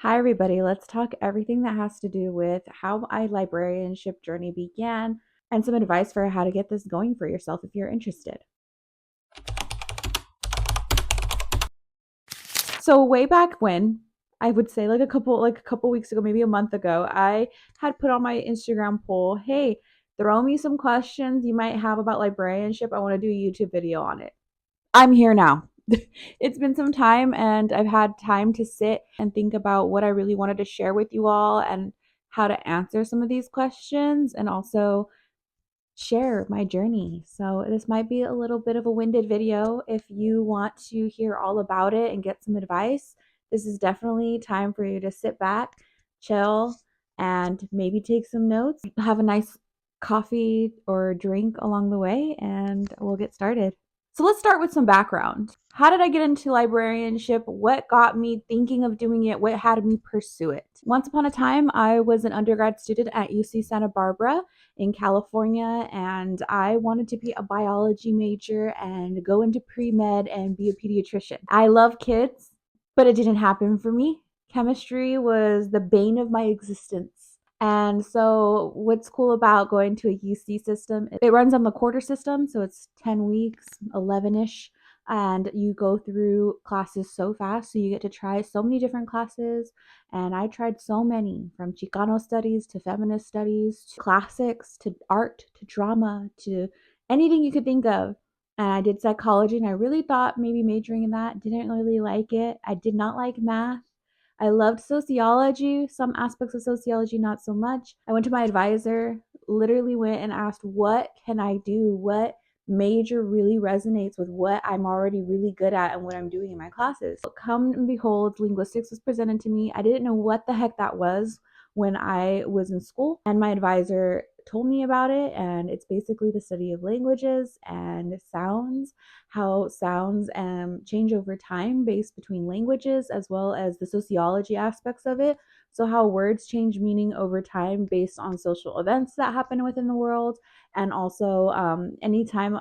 Hi, everybody. Let's talk everything that has to do with how my librarianship journey began and some advice for how to get this going for yourself if you're interested. So way back when, I would say like a couple weeks ago, maybe a month ago, I had put on my Instagram poll, "Hey, throw me some questions you might have about librarianship. I want to do a YouTube video on it." I'm here now. It's been some time and I've had time to sit and think about what I really wanted to share with you all and how to answer some of these questions and also share my journey. So, this might be a little bit of a winded video. If you want to hear all about it and get some advice, this is definitely time for you to sit back, chill, and maybe take some notes. Have a nice coffee or drink along the way, and we'll get started. So let's start with some background. How did I get into librarianship? What got me thinking of doing it? What had me pursue it? Once upon a time, I was an undergrad student at UC Santa Barbara in California, and I wanted to be a biology major and go into pre-med and be a pediatrician. I love kids, but it didn't happen for me. Chemistry was the bane of my existence. And so, what's cool about going to a UC system, it runs on the quarter system. So, it's 10 weeks, 11 ish. And you go through classes so fast. So, you get to try so many different classes. And I tried so many, from Chicano studies to feminist studies, to classics, to art, to drama, to anything you could think of. And I did psychology, and I really thought maybe majoring in that. Didn't really like it. I did not like math. I loved sociology, some aspects of sociology, not so much. I went to my advisor, literally went and asked, what can I do? What major really resonates with what I'm already really good at and what I'm doing in my classes? Come and behold, linguistics was presented to me. I didn't know what the heck that was when I was in school, and my advisor told me about it. And it's basically the study of languages and sounds, how sounds change over time based between languages, as well as the sociology aspects of it. So, how words change meaning over time based on social events that happen within the world, and also anytime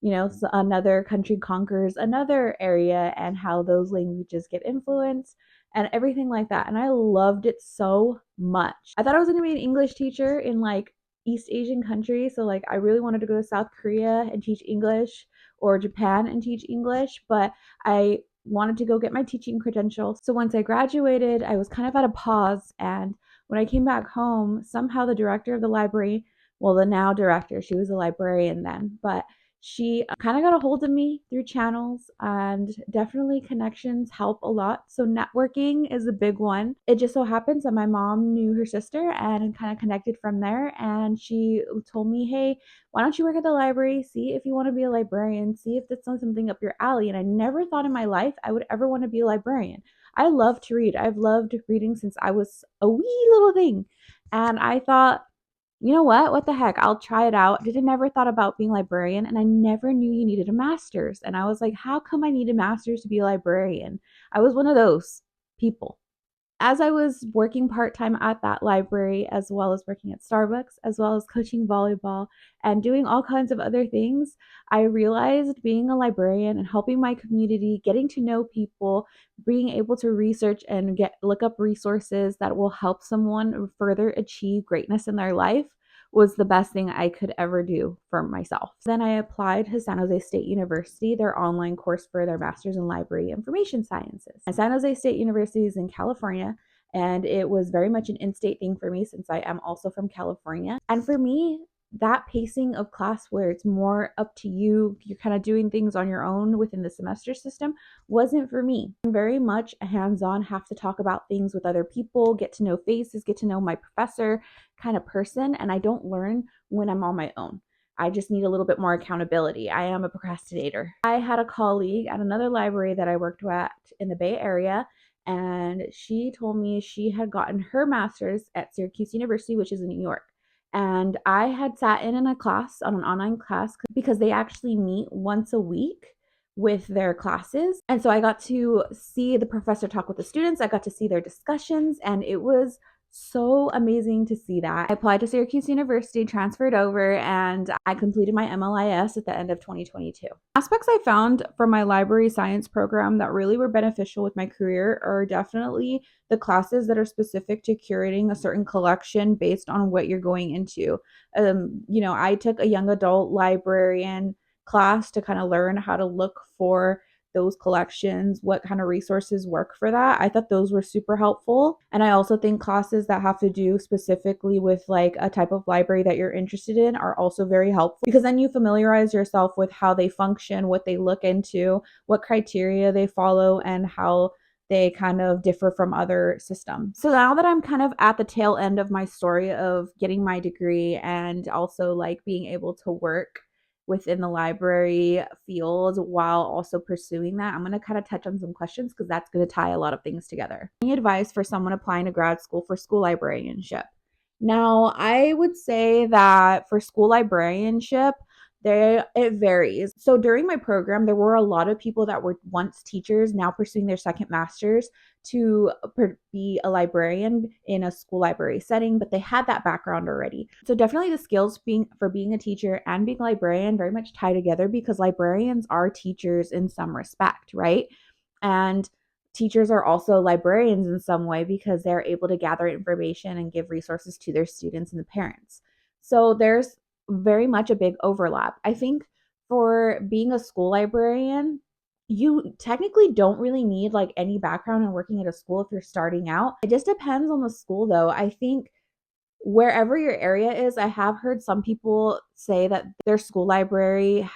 another country conquers another area, and how those languages get influenced and everything like that. And I loved it so much. I thought I was going to be an English teacher in like East Asian countries. So, like, I really wanted to go to South Korea and teach English, or Japan and teach English, but I wanted to go get my teaching credentials. So once I graduated, I was kind of at a pause. And when I came back home, somehow the director of the library, well, the now director, she was a librarian then, but she kind of got a hold of me through channels, and definitely connections help a lot. So networking is a big one. It just so happens that my mom knew her sister and kind of connected from there. And she told me, hey, why don't you work at the library? See if you want to be a librarian, see if that's something up your alley. And I never thought in my life I would ever want to be a librarian. I love to read. I've loved reading since I was a wee little thing. And I thought, you know what? What the heck? I'll try it out. Didn't never thought about being a librarian, and I never knew you needed a master's. And I was like, how come I need a master's to be a librarian? I was one of those people. As I was working part time at that library, as well as working at Starbucks, as well as coaching volleyball and doing all kinds of other things, I realized being a librarian and helping my community, getting to know people, being able to research and look up resources that will help someone further achieve greatness in their life was the best thing I could ever do for myself. Then I applied to San Jose State University, their online course for their master's in library information sciences. And San Jose State University is in California, and it was very much an in-state thing for me since I am also from California. And for me, that pacing of class where it's more up to you, you're kind of doing things on your own within the semester system, wasn't for me. I'm very much a hands-on, have to talk about things with other people, get to know faces, get to know my professor kind of person, and I don't learn when I'm on my own. I just need a little bit more accountability. I am a procrastinator. I had a colleague at another library that I worked at in the Bay Area, and she told me she had gotten her master's at Syracuse University, which is in New York. And I had sat in a class, on an online class, because they actually meet once a week with their classes. And so I got to see the professor talk with the students. I got to see their discussions, and it was So amazing to see that. I applied to Syracuse University, transferred over, and I completed my MLIS at the end of 2022. Aspects I found from my library science program that really were beneficial with my career are definitely the classes that are specific to curating a certain collection based on what you're going into. I took a young adult librarian class to kind of learn how to look for those collections, what kind of resources work for that. I thought those were super helpful. And I also think classes that have to do specifically with like a type of library that you're interested in are also very helpful because then you familiarize yourself with how they function, what they look into, what criteria they follow, and how they kind of differ from other systems. So now that I'm kind of at the tail end of my story of getting my degree and also like being able to work within the library field while also pursuing that, I'm going to kind of touch on some questions because that's going to tie a lot of things together. Any advice for someone applying to grad school for school librarianship? Now, I would say that for school librarianship, it varies. So during my program, there were a lot of people that were once teachers now pursuing their second master's to be a librarian in a school library setting, but they had that background already. So definitely the skills for being a teacher and being a librarian very much tie together because librarians are teachers in some respect, right? And teachers are also librarians in some way because they're able to gather information and give resources to their students and the parents. So there's very much a big overlap. I think for being a school librarian, you technically don't really need like any background in working at a school if you're starting out. It just depends on the school though. I think wherever your area is, I have heard some people say that their school library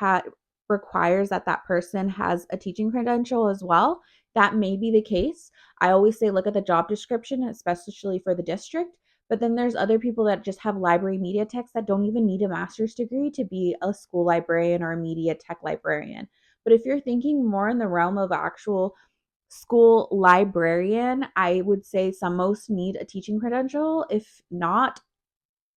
requires that that person has a teaching credential as well. That may be the case. I always say look at the job description, especially for the district. But then there's other people that just have library media techs that don't even need a master's degree to be a school librarian or a media tech librarian. But if you're thinking more in the realm of actual school librarian, I would say some most need a teaching credential. If not,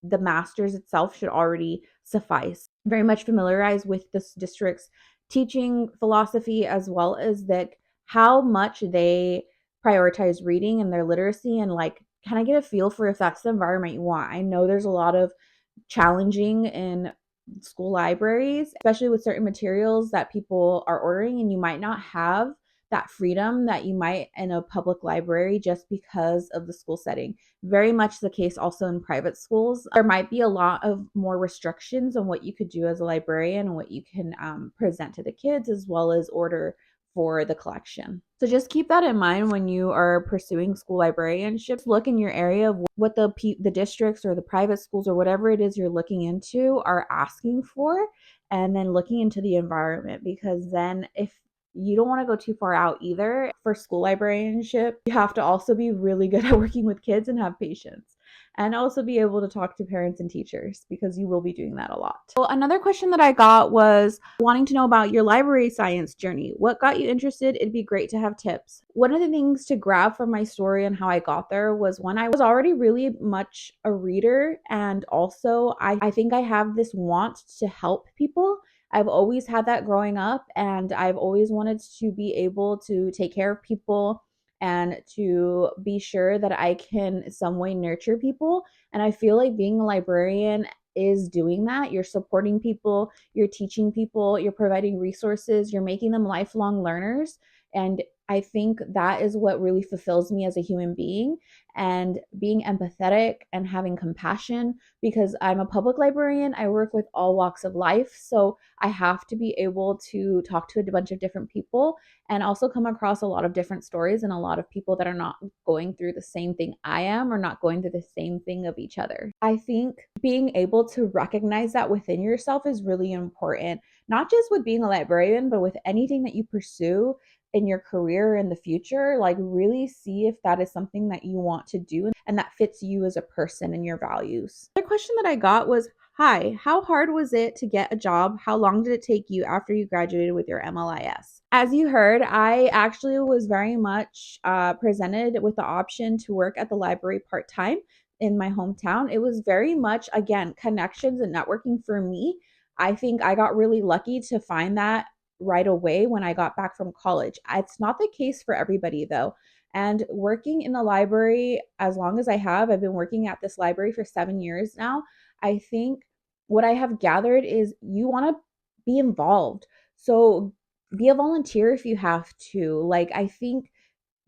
the master's itself should already suffice. Very much familiarized with this district's teaching philosophy as well as that how much they prioritize reading and their literacy and like kind of get a feel for if that's the environment you want. I know there's a lot of challenging in school libraries, especially with certain materials that people are ordering, and you might not have that freedom that you might in a public library just because of the school setting. Very much the case also in private schools. There might be a lot of more restrictions on what you could do as a librarian and what you can present to the kids as well as order for the collection. So just keep that in mind when you are pursuing school librarianships. Look in your area of what the districts or the private schools or whatever it is you're looking into are asking for, and then looking into the environment, because then if you don't want to go too far out either. For school librarianship, you have to also be really good at working with kids and have patience. And also be able to talk to parents and teachers because you will be doing that a lot. So another question that I got was wanting to know about your library science journey. What got you interested? It'd be great to have tips. One of the things to grab from my story and how I got there was when I was already really much a reader, and also I think I have this want to help people. I've always had that growing up, and I've always wanted to be able to take care of people and to be sure that I can some way nurture people. And I feel like being a librarian is doing that. You're supporting people, you're teaching people, you're providing resources, you're making them lifelong learners. And I think that is what really fulfills me as a human being, and being empathetic and having compassion, because I'm a public librarian. I work with all walks of life. So I have to be able to talk to a bunch of different people and also come across a lot of different stories and a lot of people that are not going through the same thing I am or not going through the same thing of each other. I think being able to recognize that within yourself is really important, not just with being a librarian, but with anything that you pursue in your career in the future. Like really see if that is something that you want to do and that fits you as a person and your values. The question that I got was, hi, how hard was it to get a job? How long did it take you after you graduated with your MLIS? As you heard, I actually was very much presented with the option to work at the library part-time in my hometown. It was very much, again, connections and networking for me. I think I got really lucky to find that right away when I got back from college. It's not the case for everybody though. And working in the library, as long as I've been working at this library for 7 years now. I think what I have gathered is you want to be involved. So be a volunteer if you have to. Like, I think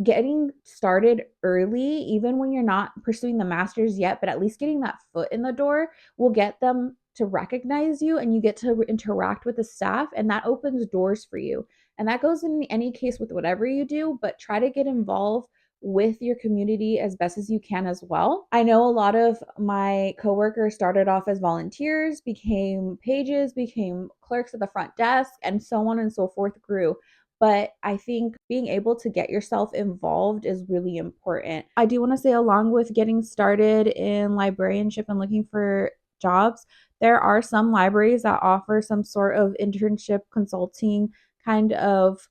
getting started early, even when you're not pursuing the master's yet, but at least getting that foot in the door will get them to recognize you, and you get to interact with the staff, and that opens doors for you. And that goes in any case with whatever you do, but try to get involved with your community as best as you can as well. I know a lot of my coworkers started off as volunteers, became pages, became clerks at the front desk, and so on and so forth grew. But I think being able to get yourself involved is really important. I do want to say, along with getting started in librarianship and looking for jobs, there are some libraries that offer some sort of internship consulting kind of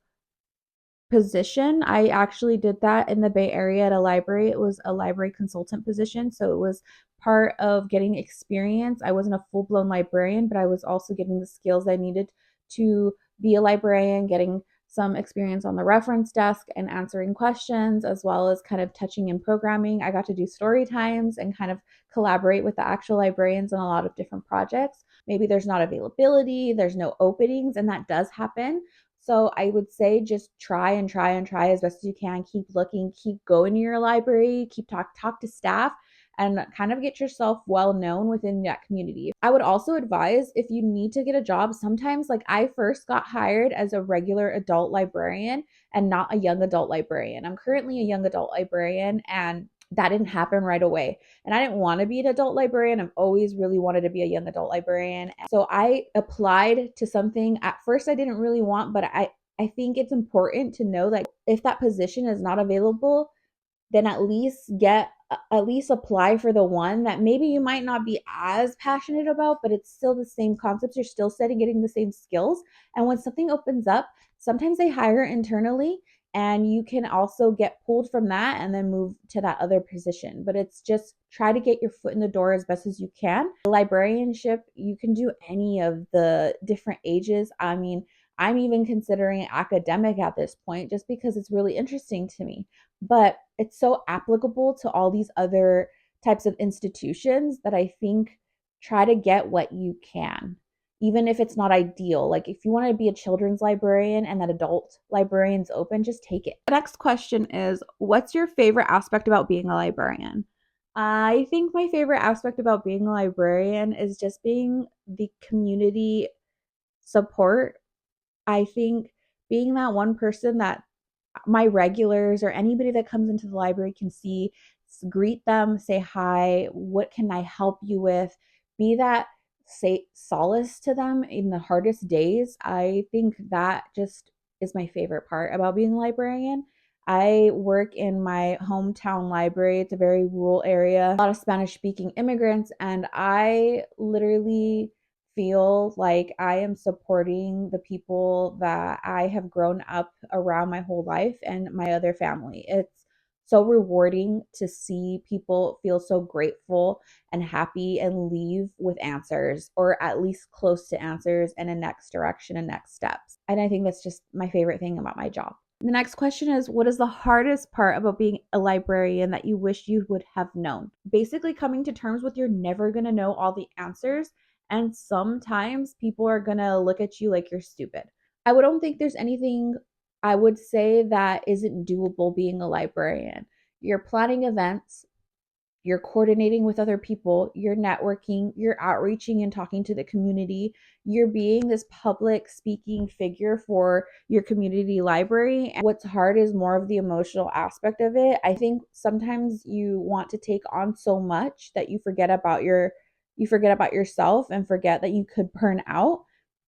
position. I actually did that in the Bay Area at a library. It was a library consultant position. So it was part of getting experience. I wasn't a full blown librarian, but I was also getting the skills I needed to be a librarian, getting some experience on the reference desk and answering questions, as well as kind of touching in programming. I got to do story times and kind of collaborate with the actual librarians on a lot of different projects. Maybe there's not availability, there's no openings, and that does happen. So I would say just try and try and try as best as you can. Keep looking, keep going to your library, keep talk to staff, and kind of get yourself well known within that community. I would also advise, if you need to get a job, sometimes, like, I first got hired as a regular adult librarian and not a young adult librarian. I'm currently a young adult librarian, and that didn't happen right away. And I didn't want to be an adult librarian. I've always really wanted to be a young adult librarian. So I applied to something at first I didn't really want, but I think it's important to know that if that position is not available, then at least apply for the one that maybe you might not be as passionate about, but it's still the same concepts. You're still getting the same skills. And when something opens up, sometimes they hire internally, and you can also get pulled from that and then move to that other position. But it's just try to get your foot in the door as best as you can. Librarianship, you can do any of the different ages. I mean, I'm even considering academic at this point just because it's really interesting to me. But it's so applicable to all these other types of institutions that I think try to get what you can, even if it's not ideal. Like, if you want to be a children's librarian and that adult librarian's open, just take it. The next question is, what's your favorite aspect about being a librarian? I think my favorite aspect about being a librarian is just being the community support. I think being that one person that my regulars or anybody that comes into the library can see, greet them, say hi, what can I help you with, be that say solace to them in the hardest days. I think that just is my favorite part about being a librarian. I work in my hometown library. It's a very rural area, a lot of Spanish speaking immigrants, and I literally feel like I am supporting the people that I have grown up around my whole life and my other family. It's so rewarding to see people feel so grateful and happy and leave with answers, or at least close to answers, and a next direction and next steps. And I think that's just my favorite thing about my job. The next question is, what is the hardest part about being a librarian that you wish you would have known? Basically, coming to terms with you're never going to know all the answers, and sometimes people are going to look at you like you're stupid. Don't think there's anything I would say that isn't doable being a librarian. You're planning events, you're coordinating with other people, you're networking, you're outreaching and talking to the community, you're being this public speaking figure for your community library. And what's hard is more of the emotional aspect of it. I think sometimes you want to take on so much that you forget about yourself and forget that you could burn out.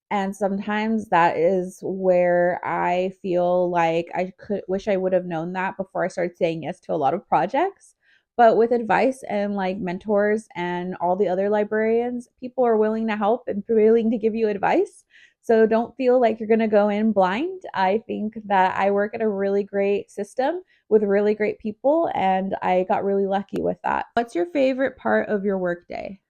And sometimes that is where I feel like I could wish I would have known that before I started saying yes to a lot of projects. But with advice and like mentors and all the other librarians, people are willing to help and willing to give you advice. So don't feel like you're going to go in blind. I think that I work at a really great system with really great people, and I got really lucky with that. What's your favorite part of your workday?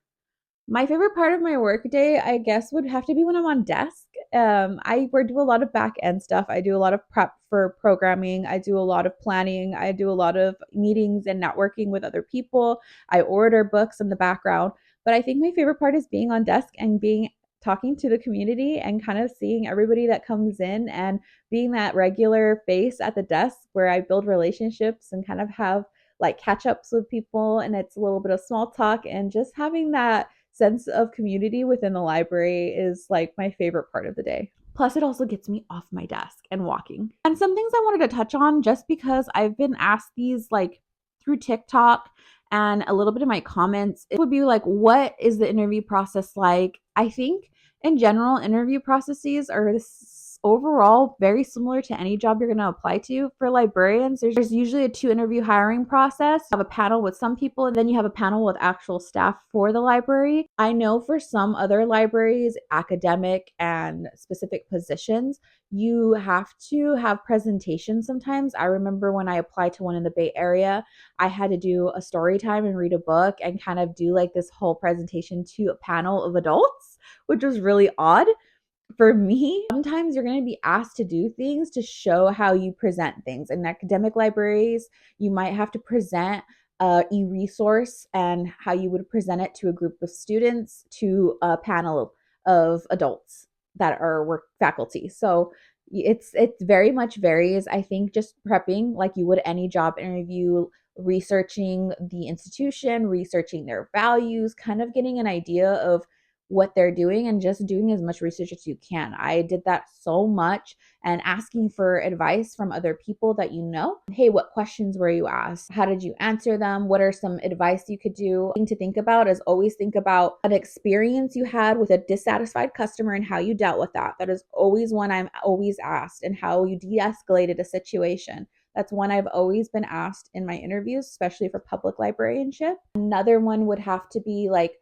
My favorite part of my workday, I guess, would have to be when I'm on desk. I do a lot of back end stuff. I do a lot of prep for programming. I do a lot of planning. I do a lot of meetings and networking with other people. I order books in the background. But I think my favorite part is being on desk and being talking to the community and kind of seeing everybody that comes in and being that regular face at the desk where I build relationships and kind of have like catch ups with people. And it's a little bit of small talk and just having that sense of community within the library is like my favorite part of the day. Plus, it also gets me off my desk and walking. And some things I wanted to touch on just because I've been asked these like through TikTok and a little bit of my comments. It would be like, what is the interview process like? I think in general, interview processes are this overall very similar to any job you're going to apply to. For librarians, there's usually a 2 interview hiring process. You have a panel with some people, and then you have a panel with actual staff for the library. I know for some other libraries, academic and specific positions, you have to have presentations sometimes. I remember when I applied to one in the Bay Area, I had to do a story time and read a book and kind of do like this whole presentation to a panel of adults, which was really odd for me. Sometimes you're going to be asked to do things to show how you present things. In academic libraries, you might have to present a e-resource and how you would present it to a group of students, to a panel of adults that are work faculty. So it's very much varies. I think just prepping like you would any job interview, researching the institution, researching their values, kind of getting an idea of what they're doing and just doing as much research as you can. I did that so much, and asking for advice from other people that you know. Hey, what questions were you asked? How did you answer them? What are some advice you could do? Thing to think about is always think about an experience you had with a dissatisfied customer and how you dealt with that. That is always one I'm always asked, and how you de-escalated a situation. That's one I've always been asked in my interviews, especially for public librarianship. Another one would have to be like,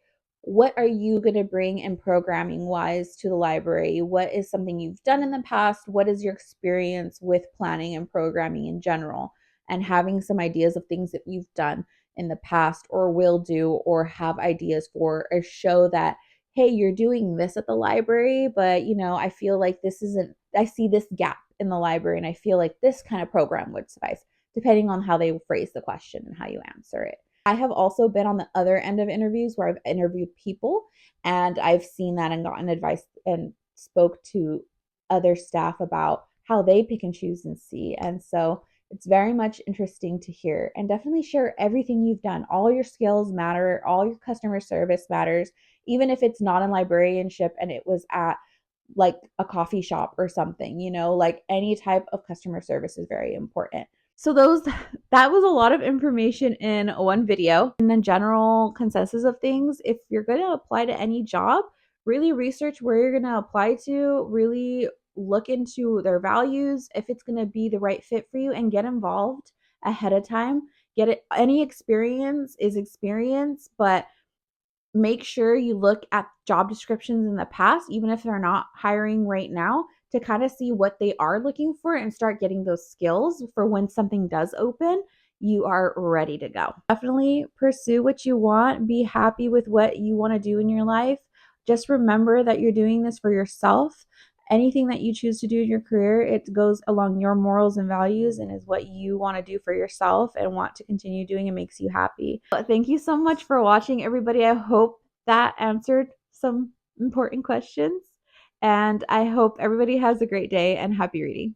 what are you going to bring in programming wise to the library? What is something you've done in the past? What is your experience with planning and programming in general? And having some ideas of things that you've done in the past or will do or have ideas for, or show that, hey, you're doing this at the library, but I feel like this isn't, I see this gap in the library and I feel like this kind of program would suffice, depending on how they phrase the question and how you answer it. I have also been on the other end of interviews where I've interviewed people and I've seen that and gotten advice and spoke to other staff about how they pick and choose and see. And so it's very much interesting to hear, and definitely share everything you've done. All your skills matter, all your customer service matters, even if it's not in librarianship and it was at like a coffee shop or something, like any type of customer service is very important. So that was a lot of information in one video. And the general consensus of things, if you're going to apply to any job, really research where you're going to apply to, really look into their values, if it's going to be the right fit for you, and get involved ahead of time. Get it. Any experience is experience, but make sure you look at job descriptions in the past, even if they're not hiring right now, to kind of see what they are looking for and start getting those skills for when something does open, you are ready to go. Definitely pursue what you want. Be happy with what you want to do in your life. Just remember that you're doing this for yourself. Anything that you choose to do in your career, it goes along your morals and values and is what you want to do for yourself and want to continue doing and makes you happy. But thank you so much for watching, everybody. I hope that answered some important questions. And I hope everybody has a great day and happy reading.